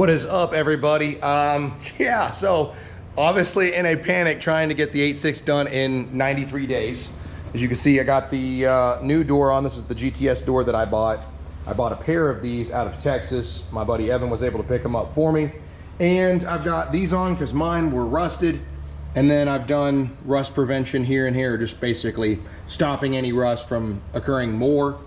What is up, everybody? Yeah, so obviously in a panic trying to get the 86 done in 93 days. As you can see, I got the new door on. This is the GTS door that I bought. I bought a pair of these out of Texas. My buddy Evan was able to pick them up for me. And I've got these on because mine were rusted. And then I've done rust prevention here and here, just basically stopping any rust from occurring more.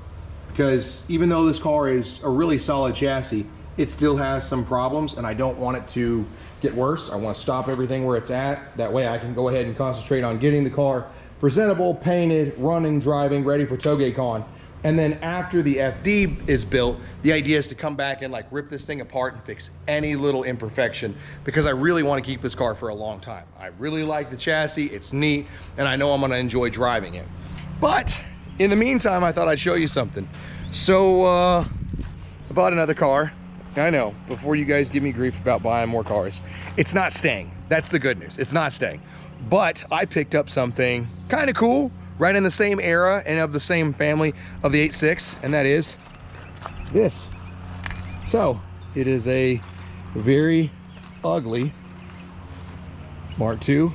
Because even though this car is a really solid chassis, it still has some problems and I don't want it to get worse. I want to stop everything where it's at. That way I can go ahead and concentrate on getting the car presentable, painted, running, driving, ready for Toge Con. And then after the FD is built, the idea is to come back and like rip this thing apart and fix any little imperfection, because I really want to keep this car for a long time. I really like the chassis, it's neat, and I know I'm gonna enjoy driving it. But in the meantime, I thought I'd show you something. So I bought another car. I know, before you guys give me grief about buying more cars, it's not staying. That's the good news, it's not staying. But I picked up something kind of cool, right in the same era and of the same family of the 86, and that is this. So it is a very ugly Mark II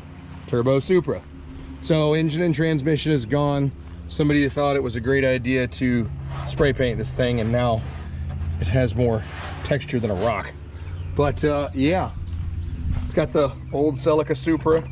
Turbo Supra. So engine and transmission is gone. Somebody thought it was a great idea to spray paint this thing, and now it has more texture than a rock. But yeah, it's got the old Celica Supra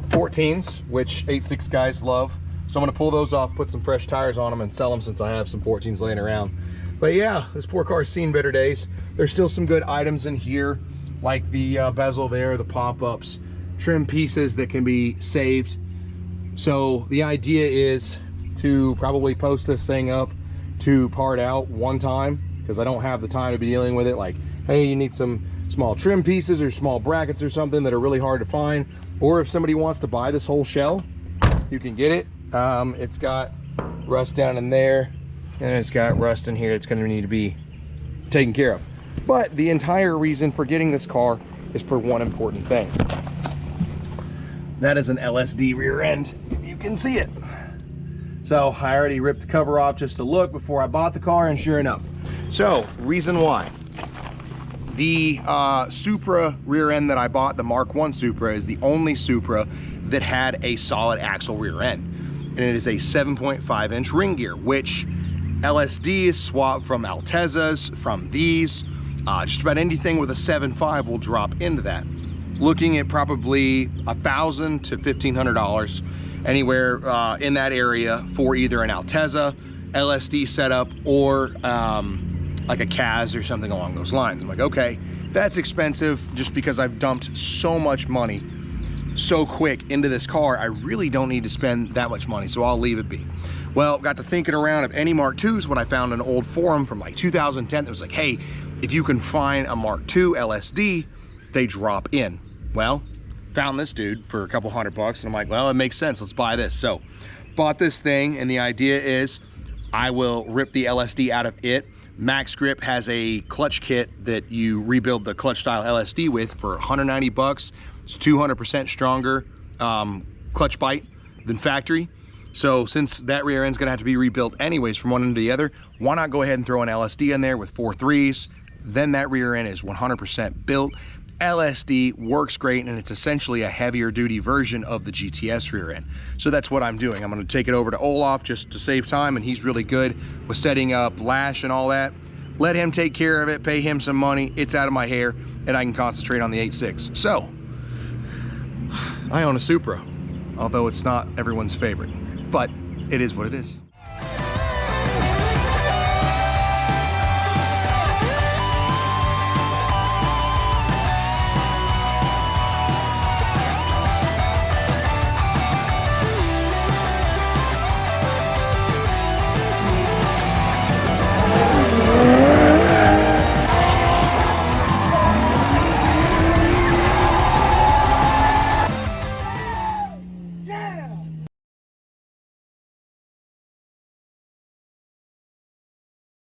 14s, which 86 guys love. So I'm gonna pull those off, put some fresh tires on them and sell them, since I have some 14s laying around. But yeah, this poor car's seen better days. There's still some good items in here, like the bezel there, the pop-ups, trim pieces that can be saved. So the idea is to probably post this thing up to part out one time, because I don't have the time to be dealing with it. Like, hey, you need some small trim pieces or small brackets or something that are really hard to find. Or if somebody wants to buy this whole shell, you can get it. It's got rust down in there, and it's got rust in here. It's going to need to be taken care of. But the entire reason for getting this car is for one important thing. That is an LSD rear end, if you can see it. So I already ripped the cover off just to look before I bought the car, and sure enough. So reason why. The Supra rear end that I bought, the Mark I Supra, is the only Supra that had a solid axle rear end. And it is a 7.5-inch ring gear, which LSD is swapped from Altezas, from these. Just about anything with a 7.5 will drop into that. Looking at probably $1,000 to $1,500, anywhere in that area for either an Alteza, LSD setup, or like a Kaz or something along those lines. I'm like, okay, that's expensive, just because I've dumped so much money so quick into this car. I really don't need to spend that much money, so I'll leave it be. Well, got to thinking around of any Mark IIs when I found an old forum from like 2010 that was like, hey, if you can find a Mark II LSD, they drop in. Well, found this dude for a couple $100 bucks, and I'm like, well, it makes sense, let's buy this. So bought this thing, and the idea is I will rip the LSD out of it. MaxGrip has a clutch kit that you rebuild the clutch style LSD with for 190 bucks. It's 200% stronger clutch bite than factory. So since that rear end's gonna have to be rebuilt anyways from one end to the other, why not go ahead and throw an LSD in there with 4 3s? Then that rear end is 100% built. LSD works great, and it's essentially a heavier duty version of the GTS rear end. So that's what I'm doing. I'm gonna take it over to Olaf just to save time, and he's really good with setting up lash and all that. Let him take care of it, pay him some money, it's out of my hair, and I can concentrate on the 86. So, I own a Supra, although it's not everyone's favorite, but it is what it is.